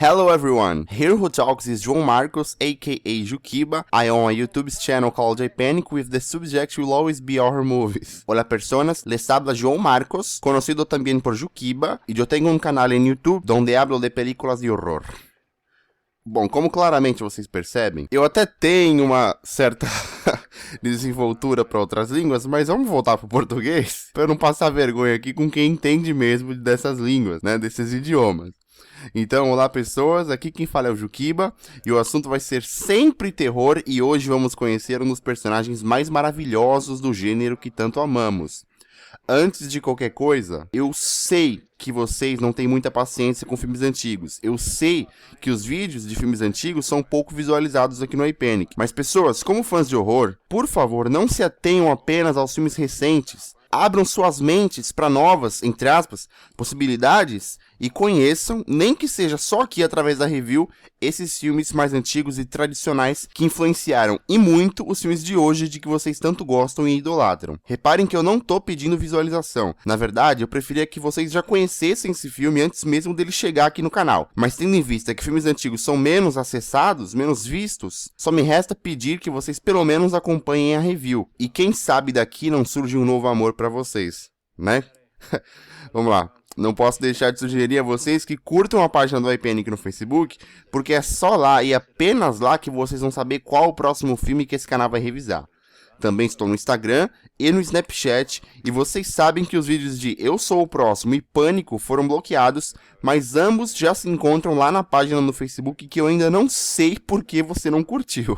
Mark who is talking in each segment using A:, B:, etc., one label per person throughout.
A: Hello everyone, here who talks is João Marcos, aka Juquiba. I own a YouTube channel called iPanic with the subject will always be horror movies. Hola personas, les habla João Marcos, conocido también por Juquiba, y yo tengo un canal en YouTube donde hablo de películas de horror. Bom, como claramente vocês percebem, eu até tenho uma certa desenvoltura para outras línguas, mas vamos voltar para o português para eu não passar vergonha aqui com quem entende mesmo dessas línguas, né, desses idiomas. Então, olá pessoas, aqui quem fala é o Juquiba e o assunto vai ser sempre terror e hoje vamos conhecer um dos personagens mais maravilhosos do gênero que tanto amamos. Antes de qualquer coisa, eu sei que vocês não têm muita paciência com filmes antigos. Eu sei que os vídeos de filmes antigos são pouco visualizados aqui no iPanic. Mas pessoas, como fãs de horror, por favor, não se atenham apenas aos filmes recentes. Abram suas mentes para novas, entre aspas, possibilidades e conheçam, nem que seja só aqui através da review, esses filmes mais antigos e tradicionais que influenciaram e muito os filmes de hoje de que vocês tanto gostam e idolatram. Reparem que eu não tô pedindo visualização. Na verdade, eu preferia que vocês já conhecessem esse filme antes mesmo dele chegar aqui no canal. Mas tendo em vista que filmes antigos são menos acessados, menos vistos, só me resta pedir que vocês pelo menos acompanhem a review. E quem sabe daqui não surge um novo amor pra vocês, né? Vamos lá. Não posso deixar de sugerir a vocês que curtam a página do iPanic no Facebook, porque é só lá e apenas lá que vocês vão saber qual o próximo filme que esse canal vai revisar. Também estou no Instagram e no Snapchat, e vocês sabem que os vídeos de Eu Sou o Próximo e Pânico foram bloqueados, mas ambos já se encontram lá na página no Facebook que eu ainda não sei por que você não curtiu,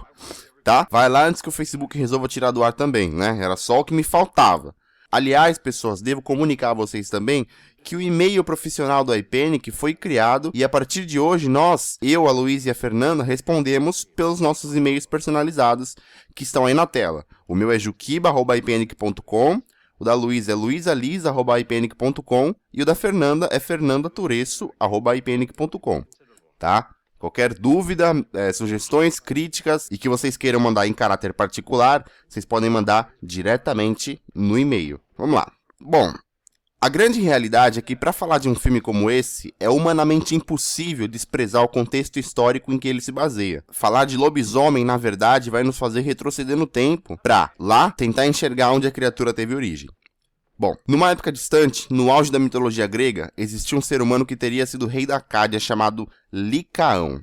A: tá? Vai lá antes que o Facebook resolva tirar do ar também, né? Era só o que me faltava. Aliás, pessoas, devo comunicar a vocês também que o e-mail profissional do iPanic foi criado e a partir de hoje nós, eu, a Luísa e a Fernanda, respondemos pelos nossos e-mails personalizados que estão aí na tela. O meu é juquiba@ipanic.com, o da Luísa é luisalisa@ipanic.com e o da Fernanda é fernandaturesso@ipanic.com, tá? Qualquer dúvida, sugestões, críticas e que vocês queiram mandar em caráter particular, vocês podem mandar diretamente no e-mail. Vamos lá. Bom, a grande realidade é que para falar de um filme como esse, é humanamente impossível desprezar o contexto histórico em que ele se baseia. Falar de lobisomem, na verdade, vai nos fazer retroceder no tempo para, lá, tentar enxergar onde a criatura teve origem. Bom, numa época distante, no auge da mitologia grega, existia um ser humano que teria sido rei da Cádia chamado Licaão.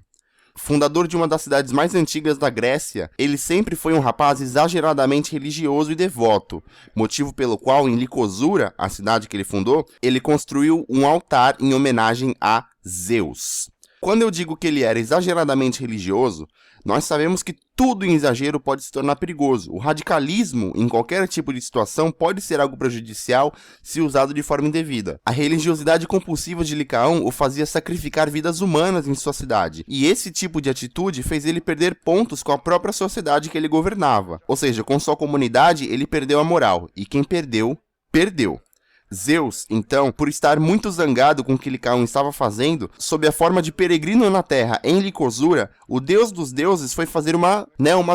A: Fundador de uma das cidades mais antigas da Grécia, ele sempre foi um rapaz exageradamente religioso e devoto, motivo pelo qual em Licosura, a cidade que ele fundou, ele construiu um altar em homenagem a Zeus. Quando eu digo que ele era exageradamente religioso, nós sabemos que tudo em exagero pode se tornar perigoso. O radicalismo, em qualquer tipo de situação, pode ser algo prejudicial se usado de forma indevida. A religiosidade compulsiva de Licaão o fazia sacrificar vidas humanas em sua cidade. E esse tipo de atitude fez ele perder pontos com a própria sociedade que ele governava. Ou seja, com sua comunidade, ele perdeu a moral. E quem perdeu, perdeu. Zeus, então, por estar muito zangado com o que Licaão estava fazendo, sob a forma de peregrino na terra em Licosura, o deus dos deuses foi fazer uma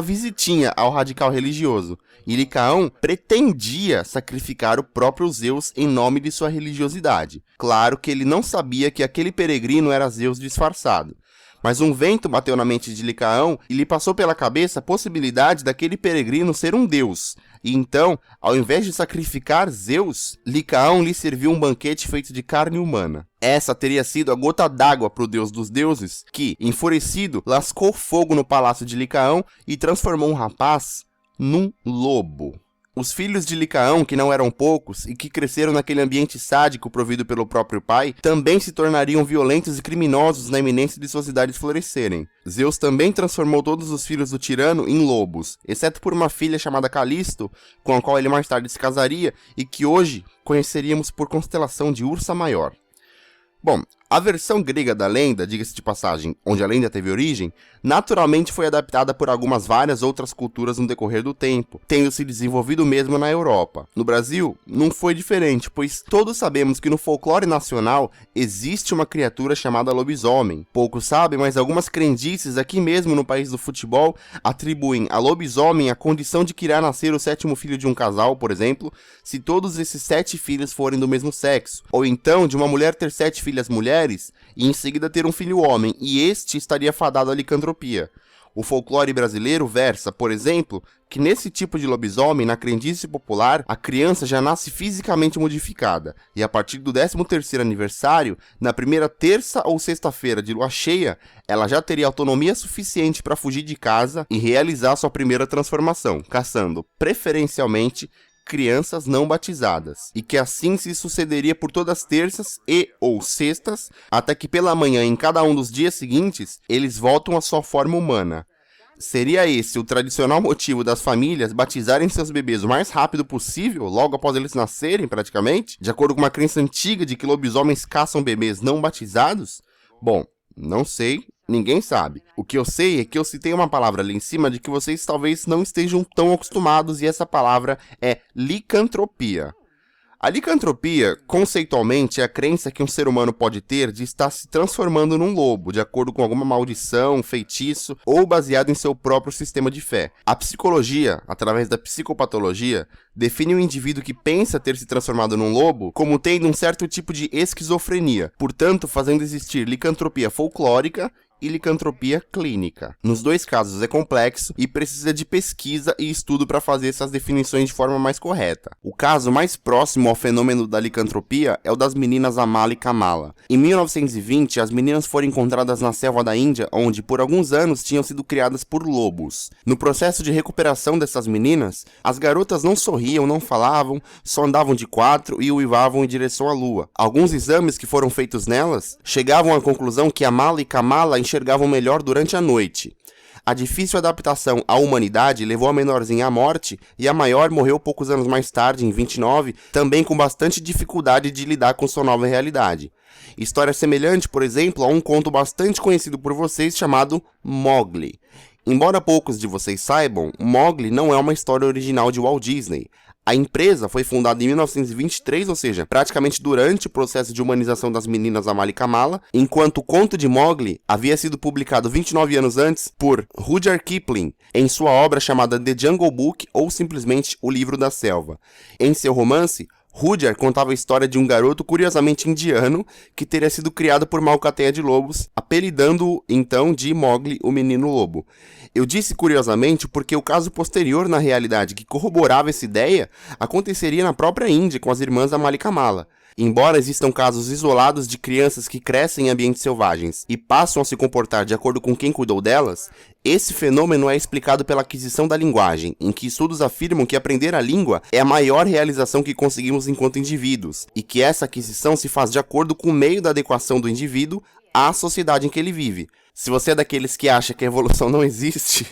A: visitinha ao radical religioso. E Licaão pretendia sacrificar o próprio Zeus em nome de sua religiosidade. Claro que ele não sabia que aquele peregrino era Zeus disfarçado. Mas um vento bateu na mente de Licaão e lhe passou pela cabeça a possibilidade daquele peregrino ser um deus. E então, ao invés de sacrificar Zeus, Licaão lhe serviu um banquete feito de carne humana. Essa teria sido a gota d'água para o deus dos deuses, que, enfurecido, lascou fogo no palácio de Licaão e transformou um rapaz num lobo. Os filhos de Licaão, que não eram poucos e que cresceram naquele ambiente sádico provido pelo próprio pai, também se tornariam violentos e criminosos na iminência de suas cidades florescerem. Zeus também transformou todos os filhos do tirano em lobos, exceto por uma filha chamada Calisto, com a qual ele mais tarde se casaria e que hoje conheceríamos por constelação de Ursa Maior. Bom, a versão grega da lenda, diga-se de passagem, onde a lenda teve origem, naturalmente foi adaptada por várias outras culturas no decorrer do tempo, tendo se desenvolvido mesmo na Europa. No Brasil, não foi diferente, pois todos sabemos que no folclore nacional existe uma criatura chamada lobisomem. Poucos sabem, mas algumas crendices aqui mesmo no país do futebol atribuem a lobisomem a condição de que irá nascer o 7º filho de um casal, por exemplo, se todos esses 7 filhos forem do mesmo sexo, ou então de uma mulher ter 7 filhas mulheres mulheres e em seguida ter um filho homem, e este estaria fadado à licantropia. O folclore brasileiro versa, por exemplo, que nesse tipo de lobisomem, na crendice popular, a criança já nasce fisicamente modificada, e a partir do 13º aniversário, na primeira terça ou sexta-feira de lua cheia, ela já teria autonomia suficiente para fugir de casa e realizar sua primeira transformação, caçando, preferencialmente, crianças não batizadas, e que assim se sucederia por todas as terças e ou sextas, até que pela manhã em cada um dos dias seguintes, eles voltam à sua forma humana. Seria esse o tradicional motivo das famílias batizarem seus bebês o mais rápido possível, logo após eles nascerem praticamente, de acordo com uma crença antiga de que lobisomens caçam bebês não batizados? Bom, não sei. Ninguém sabe. O que eu sei é que eu citei uma palavra ali em cima de que vocês talvez não estejam tão acostumados, e essa palavra é licantropia. A licantropia, conceitualmente, é a crença que um ser humano pode ter de estar se transformando num lobo, de acordo com alguma maldição, feitiço, ou baseado em seu próprio sistema de fé. A psicologia, através da psicopatologia, define o indivíduo que pensa ter se transformado num lobo como tendo um certo tipo de esquizofrenia, portanto fazendo existir licantropia folclórica e licantropia clínica. Nos dois casos é complexo e precisa de pesquisa e estudo para fazer essas definições de forma mais correta. O caso mais próximo ao fenômeno da licantropia é o das meninas Amala e Kamala. Em 1920, as meninas foram encontradas na selva da Índia, onde por alguns anos tinham sido criadas por lobos. No processo de recuperação dessas meninas, as garotas não sorriam, não falavam, só andavam de quatro e uivavam em direção à lua. Alguns exames que foram feitos nelas chegavam à conclusão que Amala e Kamala enxergavam melhor durante a noite. A difícil adaptação à humanidade levou a menorzinha à morte, e a maior morreu poucos anos mais tarde, em 29, também com bastante dificuldade de lidar com sua nova realidade. História semelhante, por exemplo, a um conto bastante conhecido por vocês chamado Mowgli. Embora poucos de vocês saibam, Mowgli não é uma história original de Walt Disney. A empresa foi fundada em 1923, ou seja, praticamente durante o processo de humanização das meninas Amala e Kamala, enquanto o conto de Mowgli havia sido publicado 29 anos antes por Rudyard Kipling em sua obra chamada The Jungle Book, ou simplesmente O Livro da Selva. Em seu romance, Rudyard contava a história de um garoto curiosamente indiano que teria sido criado por uma alcateia de lobos, apelidando-o então de Mowgli, o menino lobo. Eu disse curiosamente porque o caso posterior na realidade que corroborava essa ideia aconteceria na própria Índia com as irmãs Amala e Kamala. Embora existam casos isolados de crianças que crescem em ambientes selvagens e passam a se comportar de acordo com quem cuidou delas, esse fenômeno é explicado pela aquisição da linguagem, em que estudos afirmam que aprender a língua é a maior realização que conseguimos enquanto indivíduos, e que essa aquisição se faz de acordo com o meio da adequação do indivíduo à sociedade em que ele vive. Se você é daqueles que acha que a evolução não existe,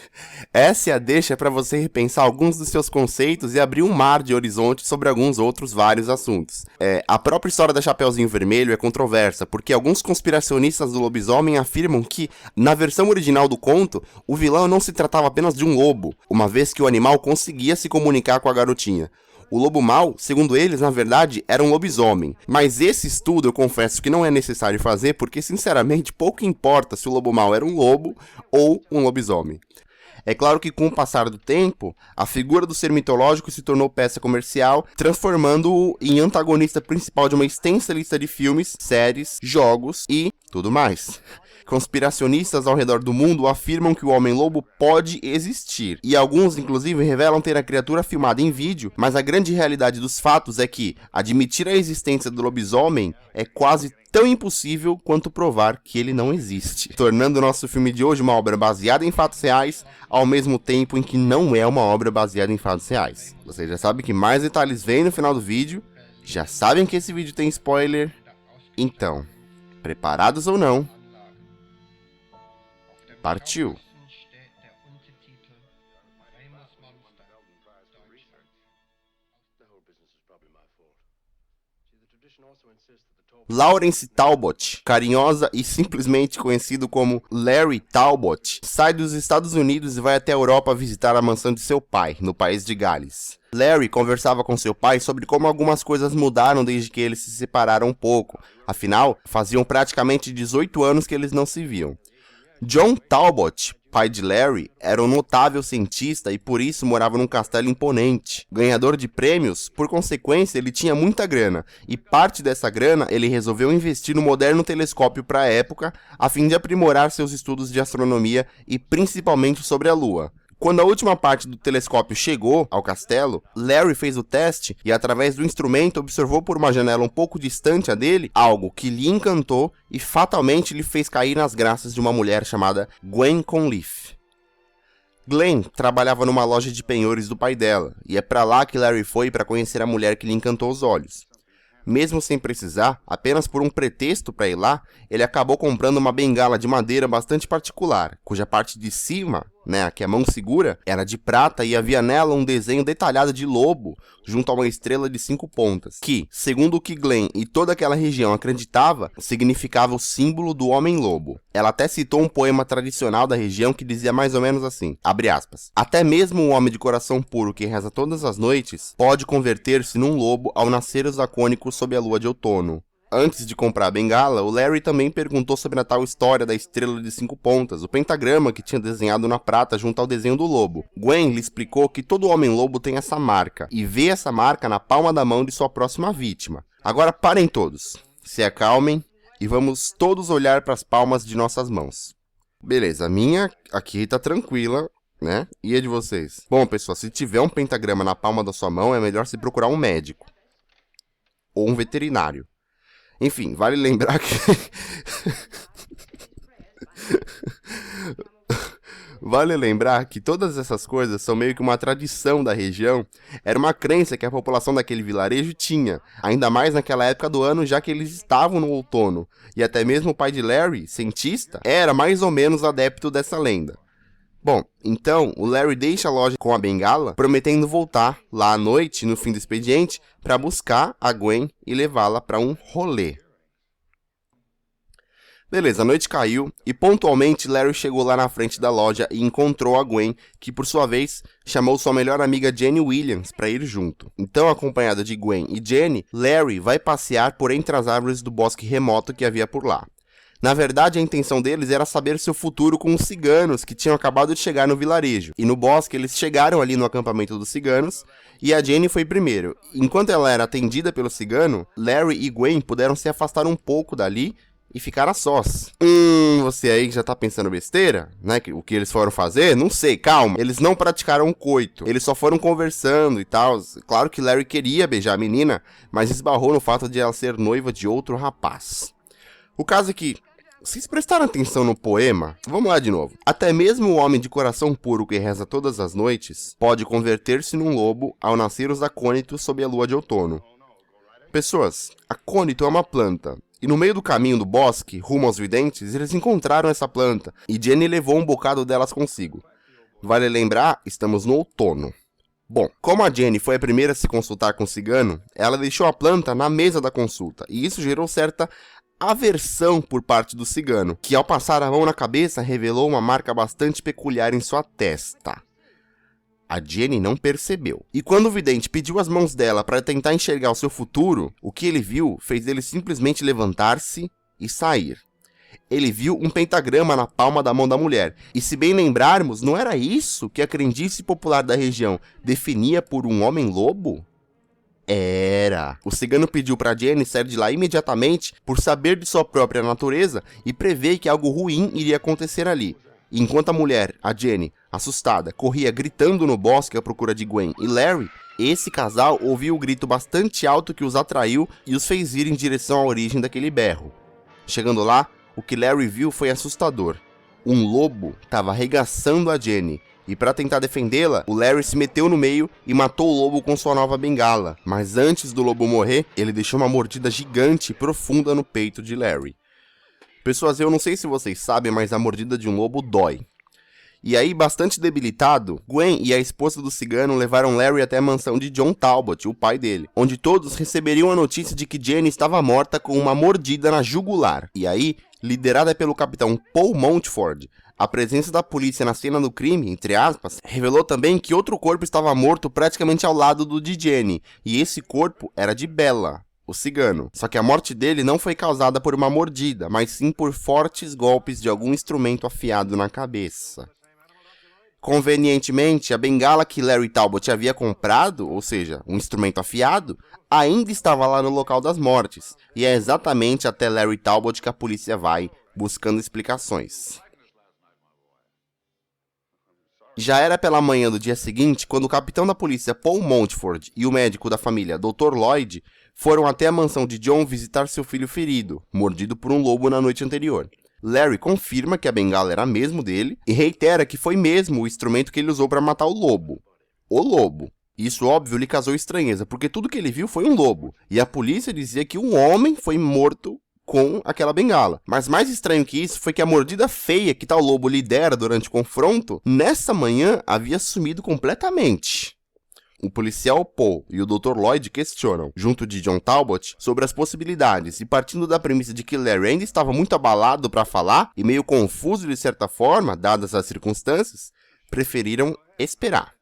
A: essa é a deixa para você repensar alguns dos seus conceitos e abrir um mar de horizonte sobre alguns outros vários assuntos. A própria história da Chapeuzinho Vermelho é controversa, porque alguns conspiracionistas do lobisomem afirmam que, na versão original do conto, o vilão não se tratava apenas de um lobo, uma vez que o animal conseguia se comunicar com a garotinha. O lobo mau, segundo eles, na verdade, era um lobisomem. Mas esse estudo eu confesso que não é necessário fazer, porque sinceramente pouco importa se o lobo mau era um lobo ou um lobisomem. É claro que com o passar do tempo, a figura do ser mitológico se tornou peça comercial, transformando-o em antagonista principal de uma extensa lista de filmes, séries, jogos e tudo mais. Conspiracionistas ao redor do mundo afirmam que o Homem-Lobo pode existir, e alguns inclusive revelam ter a criatura filmada em vídeo, mas a grande realidade dos fatos é que admitir a existência do lobisomem é quase tão impossível quanto provar que ele não existe, tornando o nosso filme de hoje uma obra baseada em fatos reais, ao mesmo tempo em que não é uma obra baseada em fatos reais. Vocês já sabem que mais detalhes vêm no final do vídeo, já sabem que esse vídeo tem spoiler, então, preparados ou não, partiu! Lawrence Talbot, carinhosa e simplesmente conhecido como Larry Talbot, sai dos Estados Unidos e vai até a Europa visitar a mansão de seu pai, no país de Gales. Larry conversava com seu pai sobre como algumas coisas mudaram desde que eles se separaram um pouco, afinal, faziam praticamente 18 anos que eles não se viam. John Talbot, pai de Larry, era um notável cientista e por isso morava num castelo imponente. Ganhador de prêmios, por consequência, ele tinha muita grana, e parte dessa grana ele resolveu investir no moderno telescópio para a época, a fim de aprimorar seus estudos de astronomia e principalmente sobre a Lua. Quando a última parte do telescópio chegou ao castelo, Larry fez o teste e, através do instrumento, observou por uma janela um pouco distante a dele algo que lhe encantou e fatalmente lhe fez cair nas graças de uma mulher chamada Gwen Conliffe. Glenn trabalhava numa loja de penhores do pai dela, e é pra lá que Larry foi para conhecer a mulher que lhe encantou os olhos. Mesmo sem precisar, apenas por um pretexto para ir lá, ele acabou comprando uma bengala de madeira bastante particular, cuja parte de cima, que a mão segura, era de prata e havia nela um desenho detalhado de lobo junto a uma estrela de 5 pontas, que, segundo o que Glenn e toda aquela região acreditava, significava o símbolo do homem-lobo. Ela até citou um poema tradicional da região que dizia mais ou menos assim, abre aspas, até mesmo um homem de coração puro que reza todas as noites pode converter-se num lobo ao nascer os lacônicos sob a lua de outono. Antes de comprar a bengala, o Larry também perguntou sobre a tal história da estrela de 5 pontas, o pentagrama que tinha desenhado na prata junto ao desenho do lobo. Gwen lhe explicou que todo homem-lobo tem essa marca, e vê essa marca na palma da mão de sua próxima vítima. Agora parem todos, se acalmem e vamos todos olhar para as palmas de nossas mãos. Beleza, a minha aqui tá tranquila, né? E a de vocês? Bom, pessoal, se tiver um pentagrama na palma da sua mão, é melhor se procurar um médico ou um veterinário. Enfim, vale lembrar que... Vale lembrar que todas essas coisas são meio que uma tradição da região. Era uma crença que a população daquele vilarejo tinha, ainda mais naquela época do ano, já que eles estavam no outono. E até mesmo o pai de Larry, cientista, era mais ou menos adepto dessa lenda. Bom, então o Larry deixa a loja com a bengala, prometendo voltar lá à noite, no fim do expediente, para buscar a Gwen e levá-la para um rolê. Beleza, a noite caiu e pontualmente Larry chegou lá na frente da loja e encontrou a Gwen, que por sua vez chamou sua melhor amiga Jenny Williams para ir junto. Então, acompanhada de Gwen e Jenny, Larry vai passear por entre as árvores do bosque remoto que havia por lá. Na verdade, a intenção deles era saber seu futuro com os ciganos que tinham acabado de chegar no vilarejo. E no bosque, eles chegaram ali no acampamento dos ciganos, e a Jenny foi primeiro. Enquanto ela era atendida pelo cigano, Larry e Gwen puderam se afastar um pouco dali e ficar a sós. Você aí que já tá pensando besteira, né? O que eles foram fazer? Não sei, calma. Eles não praticaram um coito. Eles só foram conversando e tal. Claro que Larry queria beijar a menina, mas esbarrou no fato de ela ser noiva de outro rapaz. O caso é que... Vocês prestaram atenção no poema? Vamos lá de novo. Até mesmo o homem de coração puro que reza todas as noites pode converter-se num lobo ao nascer os acônitos sob a lua de outono. Pessoas, acônito é uma planta. E no meio do caminho do bosque, rumo aos videntes, eles encontraram essa planta. E Jenny levou um bocado delas consigo. Vale lembrar, estamos no outono. Bom, como a Jenny foi a primeira a se consultar com o cigano, ela deixou a planta na mesa da consulta. E isso gerou certa aversão por parte do cigano, que ao passar a mão na cabeça revelou uma marca bastante peculiar em sua testa. A Jenny não percebeu. E quando o vidente pediu as mãos dela para tentar enxergar o seu futuro, o que ele viu fez ele simplesmente levantar-se e sair. Ele viu um pentagrama na palma da mão da mulher. E se bem lembrarmos, não era isso que a crendice popular da região definia por um homem-lobo? Era. O cigano pediu para Jenny sair de lá imediatamente por saber de sua própria natureza e prever que algo ruim iria acontecer ali. E enquanto a mulher, a Jenny, assustada, corria gritando no bosque à procura de Gwen e Larry, esse casal ouviu o grito bastante alto que os atraiu e os fez ir em direção à origem daquele berro. Chegando lá, o que Larry viu foi assustador. Um lobo estava arregaçando a Jenny. E para tentar defendê-la, o Larry se meteu no meio e matou o lobo com sua nova bengala. Mas antes do lobo morrer, ele deixou uma mordida gigante e profunda no peito de Larry. Pessoas, eu não sei se vocês sabem, mas a mordida de um lobo dói. E aí, bastante debilitado, Gwen e a esposa do cigano levaram Larry até a mansão de John Talbot, o pai dele, onde todos receberiam a notícia de que Jenny estava morta com uma mordida na jugular. E aí, liderada pelo capitão Paul Montford, a presença da polícia na cena do crime, entre aspas, revelou também que outro corpo estava morto praticamente ao lado do de Jenny, e esse corpo era de Bella, o cigano. Só que a morte dele não foi causada por uma mordida, mas sim por fortes golpes de algum instrumento afiado na cabeça. Convenientemente, a bengala que Larry Talbot havia comprado, ou seja, um instrumento afiado, ainda estava lá no local das mortes, e é exatamente até Larry Talbot que a polícia vai, buscando explicações. Já era pela manhã do dia seguinte quando o capitão da polícia Paul Montford e o médico da família Dr. Lloyd foram até a mansão de John visitar seu filho ferido, mordido por um lobo na noite anterior. Larry confirma que a bengala era mesmo dele e reitera que foi mesmo o instrumento que ele usou para matar o lobo. O lobo. Isso, óbvio, lhe causou estranheza, porque tudo que ele viu foi um lobo, e a polícia dizia que um homem foi morto com aquela bengala. Mas mais estranho que isso foi que a mordida feia que tal lobo lhe dera durante o confronto, nessa manhã havia sumido completamente. O policial Paul e o Dr. Lloyd questionam, junto de John Talbot, sobre as possibilidades e partindo da premissa de que Larry ainda estava muito abalado para falar e meio confuso de certa forma, dadas as circunstâncias, preferiram esperar.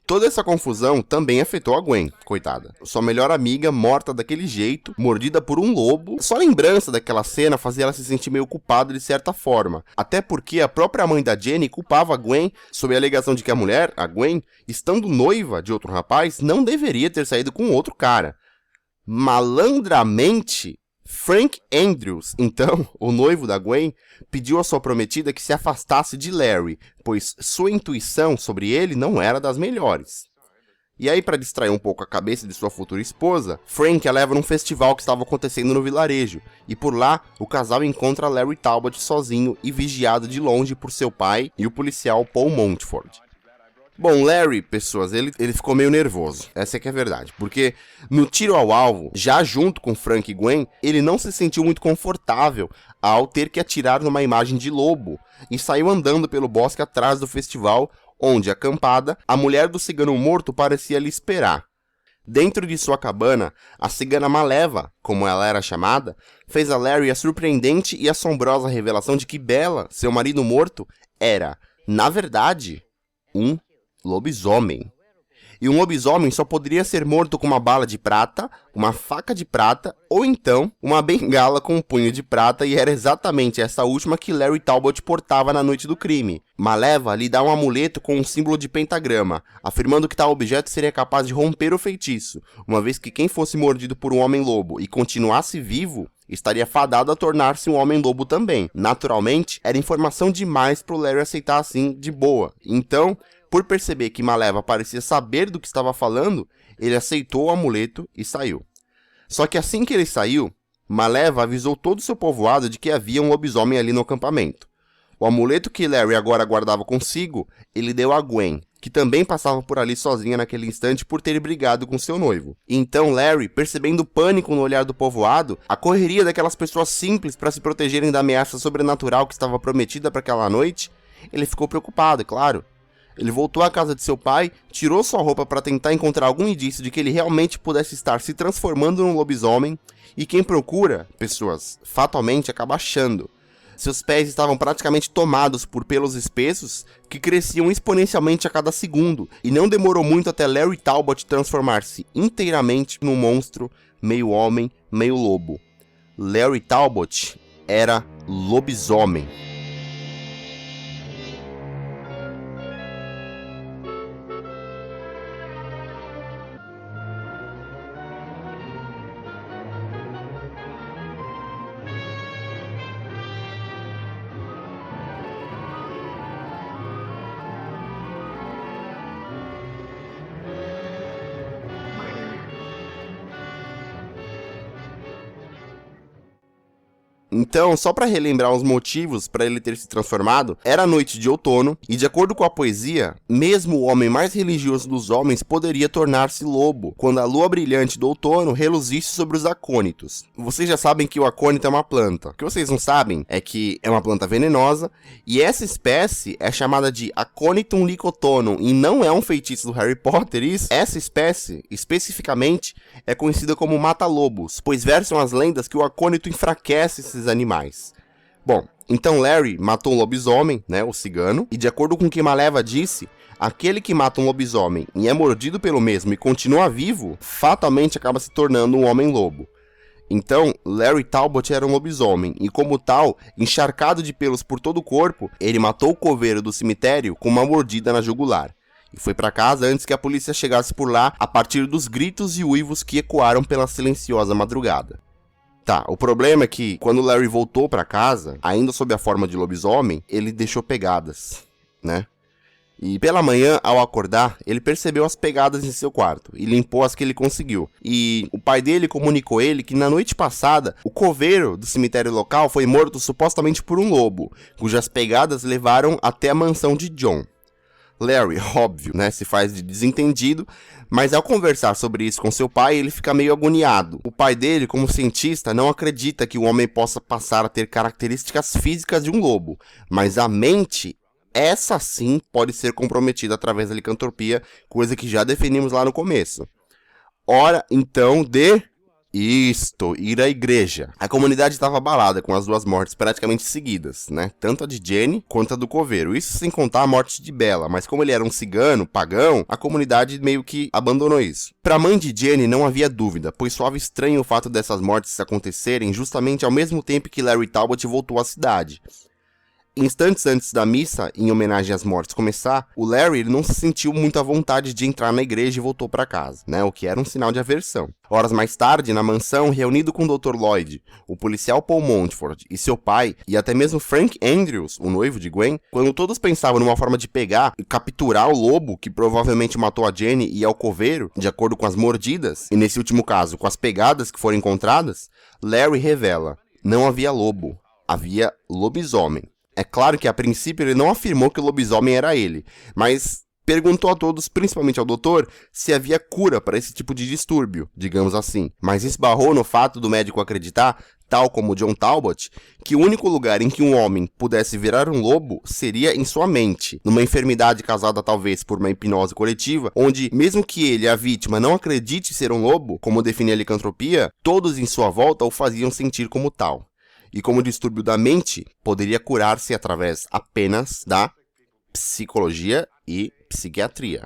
A: Toda essa confusão também afetou a Gwen, coitada. Sua melhor amiga, morta daquele jeito, mordida por um lobo. Só a lembrança daquela cena fazia ela se sentir meio culpada de certa forma. Até porque a própria mãe da Jenny culpava a Gwen sob a alegação de que a mulher, a Gwen, estando noiva de outro rapaz, não deveria ter saído com outro cara. Malandramente, Frank Andrews, então, o noivo da Gwen, pediu à sua prometida que se afastasse de Larry, pois sua intuição sobre ele não era das melhores. E aí, para distrair um pouco a cabeça de sua futura esposa, Frank a leva num festival que estava acontecendo no vilarejo, e por lá, o casal encontra Larry Talbot sozinho e vigiado de longe por seu pai e o policial Paul Montford. Bom, Larry, pessoas, ele ficou meio nervoso, essa é que é a verdade, porque no tiro ao alvo, já junto com Frank e Gwen, ele não se sentiu muito confortável ao ter que atirar numa imagem de lobo, e saiu andando pelo bosque atrás do festival, onde, acampada, a mulher do cigano morto parecia lhe esperar. Dentro de sua cabana, a cigana Maleva, como ela era chamada, fez a Larry a surpreendente e assombrosa revelação de que Bella, seu marido morto, era, na verdade, um lobisomem. E um lobisomem só poderia ser morto com uma bala de prata, uma faca de prata ou então uma bengala com um punho de prata, e era exatamente essa última que Larry Talbot portava na noite do crime. Maleva lhe dá um amuleto com um símbolo de pentagrama, afirmando que tal objeto seria capaz de romper o feitiço, uma vez que quem fosse mordido por um homem-lobo e continuasse vivo, estaria fadado a tornar-se um homem-lobo também. Naturalmente, era informação demais pro Larry aceitar assim, de boa. Então, por perceber que Maleva parecia saber do que estava falando, ele aceitou o amuleto e saiu. Só que assim que ele saiu, Maleva avisou todo o seu povoado de que havia um lobisomem ali no acampamento. O amuleto que Larry agora guardava consigo, ele deu a Gwen, que também passava por ali sozinha naquele instante por ter brigado com seu noivo. Então Larry, percebendo o pânico no olhar do povoado, a correria daquelas pessoas simples para se protegerem da ameaça sobrenatural que estava prometida para aquela noite, ele ficou preocupado, é claro. Ele voltou à casa de seu pai, tirou sua roupa para tentar encontrar algum indício de que ele realmente pudesse estar se transformando num lobisomem, e quem procura, pessoas, fatalmente acaba achando. Seus pés estavam praticamente tomados por pelos espessos que cresciam exponencialmente a cada segundo, e não demorou muito até Larry Talbot transformar-se inteiramente num monstro, meio homem, meio lobo. Larry Talbot era lobisomem. Então, só para relembrar os motivos para ele ter se transformado, era noite de outono, e de acordo com a poesia, mesmo o homem mais religioso dos homens poderia tornar-se lobo, quando a lua brilhante do outono reluzisse sobre os acônitos. Vocês já sabem que o acônito é uma planta. O que vocês não sabem é que é uma planta venenosa, e essa espécie é chamada de Aconitum lycoptonum, e não é um feitiço do Harry Potter isso. Essa espécie, especificamente, é conhecida como mata-lobos, pois versam as lendas que o acônito enfraquece esses animais. Bom, então Larry matou um lobisomem, né, o cigano, e de acordo com o que Maleva disse, aquele que mata um lobisomem e é mordido pelo mesmo e continua vivo, fatalmente acaba se tornando um homem-lobo. Então, Larry Talbot era um lobisomem, e como tal, encharcado de pelos por todo o corpo, ele matou o coveiro do cemitério com uma mordida na jugular. E foi para casa antes que a polícia chegasse por lá, a partir dos gritos e uivos que ecoaram pela silenciosa madrugada. Tá, o problema é que, quando Larry voltou para casa, ainda sob a forma de lobisomem, ele deixou pegadas, né? E pela manhã, ao acordar, ele percebeu as pegadas em seu quarto e limpou as que ele conseguiu. E o pai dele comunicou ele que na noite passada, o coveiro do cemitério local foi morto supostamente por um lobo, cujas pegadas levaram até a mansão de John. Larry, óbvio, né, se faz de desentendido, mas ao conversar sobre isso com seu pai, ele fica meio agoniado. O pai dele, como cientista, não acredita que o homem possa passar a ter características físicas de um lobo, mas a mente, essa sim pode ser comprometida através da licantropia, coisa que já definimos lá no começo. Hora, então, de ir à igreja. A comunidade estava abalada com as duas mortes praticamente seguidas, né? Tanto a de Jenny quanto a do coveiro. Isso sem contar a morte de Bella, mas como ele era um cigano, pagão, a comunidade meio que abandonou isso. Para a mãe de Jenny não havia dúvida, pois soava estranho o fato dessas mortes acontecerem justamente ao mesmo tempo que Larry Talbot voltou à cidade. Instantes antes da missa, em homenagem às mortes começar, o Larry não se sentiu muito à vontade de entrar na igreja e voltou para casa, né? O que era um sinal de aversão. Horas mais tarde, na mansão, reunido com o Dr. Lloyd, o policial Paul Montford e seu pai, e até mesmo Frank Andrews, o noivo de Gwen, quando todos pensavam numa forma de pegar e capturar o lobo que provavelmente matou a Jenny e ao coveiro, de acordo com as mordidas, e nesse último caso, com as pegadas que foram encontradas, Larry revela: não havia lobo, havia lobisomem. É claro que a princípio ele não afirmou que o lobisomem era ele, mas perguntou a todos, principalmente ao doutor, se havia cura para esse tipo de distúrbio, digamos assim. Mas esbarrou no fato do médico acreditar, tal como John Talbot, que o único lugar em que um homem pudesse virar um lobo seria em sua mente, numa enfermidade causada talvez por uma hipnose coletiva, onde, mesmo que ele, a vítima, não acredite ser um lobo, como define a licantropia, todos em sua volta o faziam sentir como tal. E como distúrbio da mente, poderia curar-se através apenas da psicologia e psiquiatria.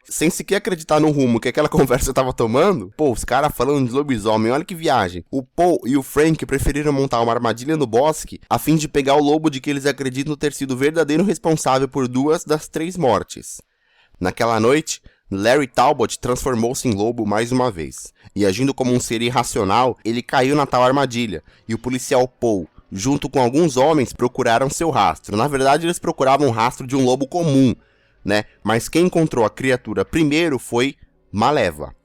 A: Sem sequer acreditar no rumo que aquela conversa estava tomando, os caras falando de lobisomem, olha que viagem. O Paul e o Frank preferiram montar uma armadilha no bosque a fim de pegar o lobo de que eles acreditam ter sido o verdadeiro responsável por 2 das 3 mortes. Naquela noite, Larry Talbot transformou-se em lobo mais uma vez, e agindo como um ser irracional, ele caiu na tal armadilha, e o policial Paul, junto com alguns homens, procuraram seu rastro. Na verdade, eles procuravam o rastro de um lobo comum, né? Mas quem encontrou a criatura primeiro foi Maleva.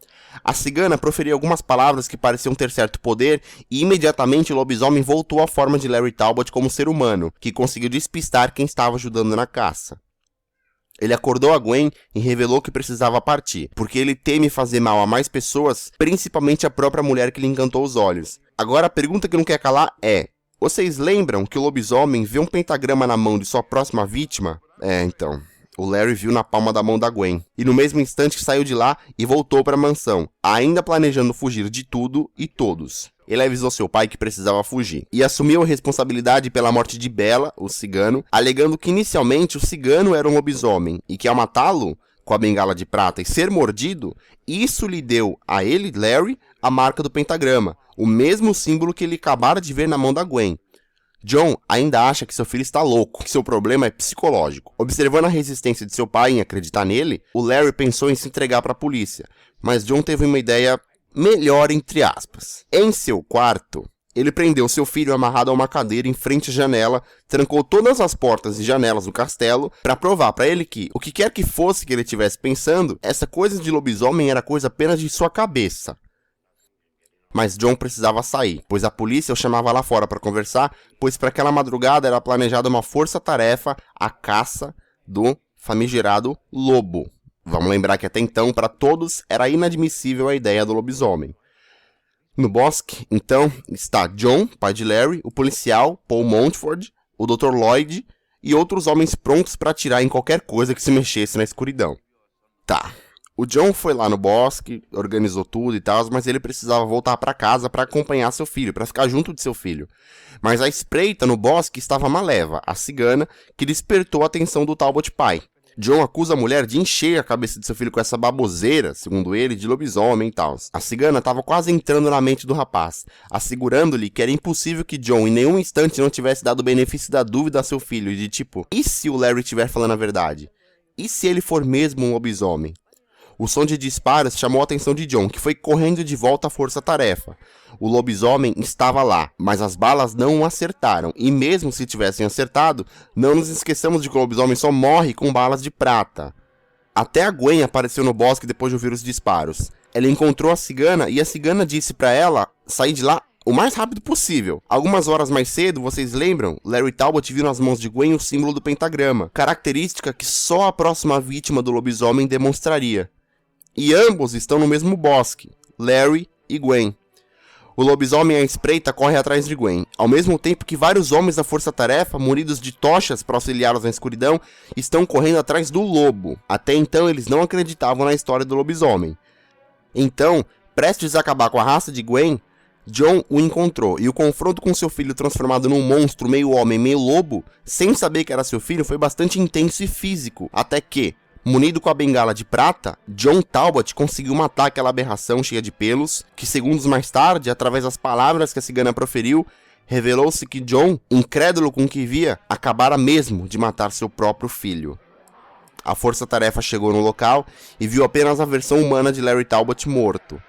A: A cigana proferiu algumas palavras que pareciam ter certo poder, e imediatamente o lobisomem voltou à forma de Larry Talbot como ser humano, que conseguiu despistar quem estava ajudando na caça. Ele acordou a Gwen e revelou que precisava partir, porque ele teme fazer mal a mais pessoas, principalmente a própria mulher que lhe encantou os olhos. Agora a pergunta que não quer calar é: vocês lembram que o lobisomem vê um pentagrama na mão de sua próxima vítima? Então, o Larry viu na palma da mão da Gwen, e no mesmo instante saiu de lá e voltou para a mansão, ainda planejando fugir de tudo e todos. Ele avisou seu pai que precisava fugir, e assumiu a responsabilidade pela morte de Bella, o cigano, alegando que inicialmente o cigano era um lobisomem, e que ao matá-lo com a bengala de prata e ser mordido, isso lhe deu a ele, Larry, a marca do pentagrama, o mesmo símbolo que ele acabara de ver na mão da Gwen. John ainda acha que seu filho está louco, que seu problema é psicológico. Observando a resistência de seu pai em acreditar nele, o Larry pensou em se entregar para a polícia, mas John teve uma ideia melhor, entre aspas. Em seu quarto, ele prendeu seu filho amarrado a uma cadeira em frente à janela, trancou todas as portas e janelas do castelo para provar para ele que, o que quer que fosse que ele estivesse pensando, essa coisa de lobisomem era coisa apenas de sua cabeça. Mas John precisava sair, pois a polícia o chamava lá fora para conversar, pois para aquela madrugada era planejada uma força-tarefa, a caça do famigerado lobo. Vamos lembrar que até então, para todos, era inadmissível a ideia do lobisomem. No bosque, então, está John, pai de Larry, o policial, Paul Montford, o Dr. Lloyd e outros homens prontos para atirar em qualquer coisa que se mexesse na escuridão. Tá. O John foi lá no bosque, organizou tudo e tal, mas ele precisava voltar para casa para acompanhar seu filho, para ficar junto de seu filho. Mas a espreita no bosque estava Maleva, a cigana, que despertou a atenção do Talbot pai. John acusa a mulher de encher a cabeça de seu filho com essa baboseira, segundo ele, de lobisomem e tal. A cigana estava quase entrando na mente do rapaz, assegurando-lhe que era impossível que John em nenhum instante não tivesse dado o benefício da dúvida a seu filho, de tipo, e se o Larry estiver falando a verdade? E se ele for mesmo um lobisomem? O som de disparos chamou a atenção de John, que foi correndo de volta à força-tarefa. O lobisomem estava lá, mas as balas não o acertaram, e mesmo se tivessem acertado, não nos esqueçamos de que o lobisomem só morre com balas de prata. Até a Gwen apareceu no bosque depois de ouvir os disparos. Ela encontrou a cigana e a cigana disse para ela sair de lá o mais rápido possível. Algumas horas mais cedo, vocês lembram? Larry Talbot viu nas mãos de Gwen o símbolo do pentagrama, característica que só a próxima vítima do lobisomem demonstraria. E ambos estão no mesmo bosque, Larry e Gwen. O lobisomem à espreita corre atrás de Gwen, ao mesmo tempo que vários homens da força-tarefa, munidos de tochas para auxiliá-los na escuridão, estão correndo atrás do lobo. Até então eles não acreditavam na história do lobisomem. Então, prestes a acabar com a raça de Gwen, John o encontrou, e o confronto com seu filho transformado num monstro meio homem, meio lobo, sem saber que era seu filho, foi bastante intenso e físico, até que, munido com a bengala de prata, John Talbot conseguiu matar aquela aberração cheia de pelos, que segundos mais tarde, através das palavras que a cigana proferiu, revelou-se que John, incrédulo com o que via, acabara mesmo de matar seu próprio filho. A força-tarefa chegou no local e viu apenas a versão humana de Larry Talbot morto.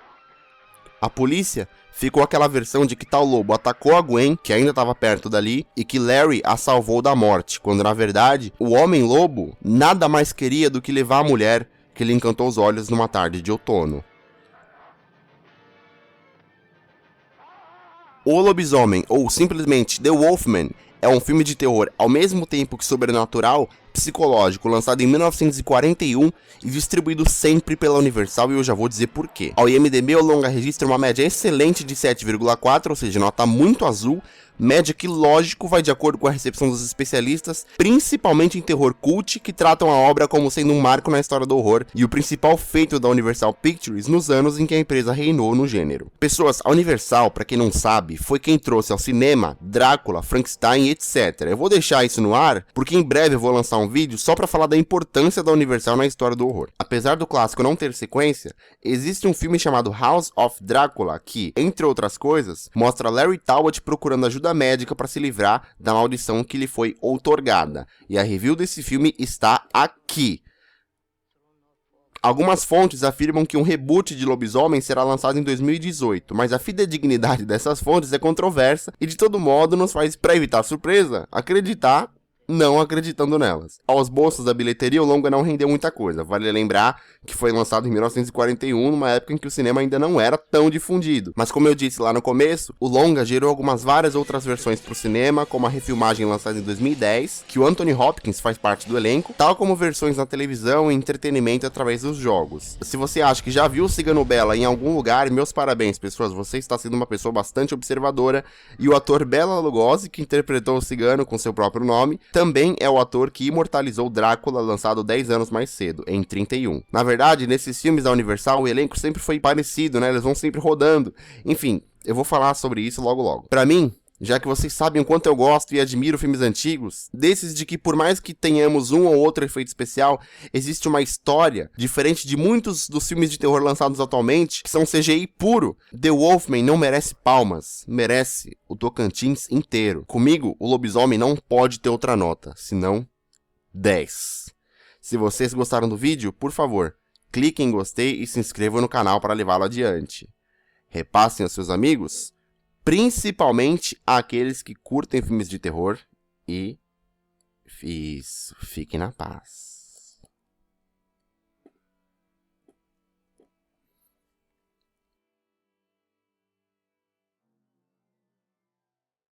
A: A polícia ficou aquela versão de que tal lobo atacou a Gwen, que ainda estava perto dali, e que Larry a salvou da morte, quando na verdade o homem-lobo nada mais queria do que levar a mulher que lhe encantou os olhos numa tarde de outono. O Lobisomem, ou simplesmente The Wolfman, é um filme de terror ao mesmo tempo que sobrenatural, psicológico, lançado em 1941 e distribuído sempre pela Universal, e eu já vou dizer por quê. Ao IMDb, o longa registra uma média excelente de 7,4, ou seja, nota muito azul, média que, lógico, vai de acordo com a recepção dos especialistas, principalmente em terror cult, que tratam a obra como sendo um marco na história do horror e o principal feito da Universal Pictures nos anos em que a empresa reinou no gênero. Pessoas, a Universal, pra quem não sabe, foi quem trouxe ao cinema Drácula, Frankenstein, etc. Eu vou deixar isso no ar, porque em breve eu vou lançar um vídeo só pra falar da importância da Universal na história do horror. Apesar do clássico não ter sequência, existe um filme chamado House of Drácula que, entre outras coisas, mostra Larry Talbot procurando ajuda médica para se livrar da maldição que lhe foi outorgada. E a review desse filme está aqui. Algumas fontes afirmam que um reboot de Lobisomem será lançado em 2018, mas a fidedignidade dessas fontes é controversa e de todo modo nos faz, para evitar surpresa, acreditar não acreditando nelas. Aos bolsos da bilheteria, o longa não rendeu muita coisa. Vale lembrar que foi lançado em 1941, numa época em que o cinema ainda não era tão difundido. Mas como eu disse lá no começo, o longa gerou várias outras versões para o cinema, como a refilmagem lançada em 2010, que o Anthony Hopkins faz parte do elenco, tal como versões na televisão e entretenimento através dos jogos. Se você acha que já viu o Cigano Bela em algum lugar, meus parabéns, pessoas, você está sendo uma pessoa bastante observadora, e o ator Bela Lugosi, que interpretou o cigano com seu próprio nome, também é o ator que imortalizou Drácula, lançado 10 anos mais cedo, em 31. Na verdade, nesses filmes da Universal, o elenco sempre foi parecido, né? Eles vão sempre rodando. Enfim, eu vou falar sobre isso logo logo. Pra mim, já que vocês sabem o quanto eu gosto e admiro filmes antigos, desses de que por mais que tenhamos um ou outro efeito especial, existe uma história, diferente de muitos dos filmes de terror lançados atualmente, que são CGI puro. The Wolfman não merece palmas, merece o Tocantins inteiro. Comigo, o Lobisomem não pode ter outra nota, senão 10. Se vocês gostaram do vídeo, por favor, cliquem em gostei e se inscrevam no canal para levá-lo adiante. Repassem aos seus amigos, principalmente àqueles que curtem filmes de terror, e fiquem na paz.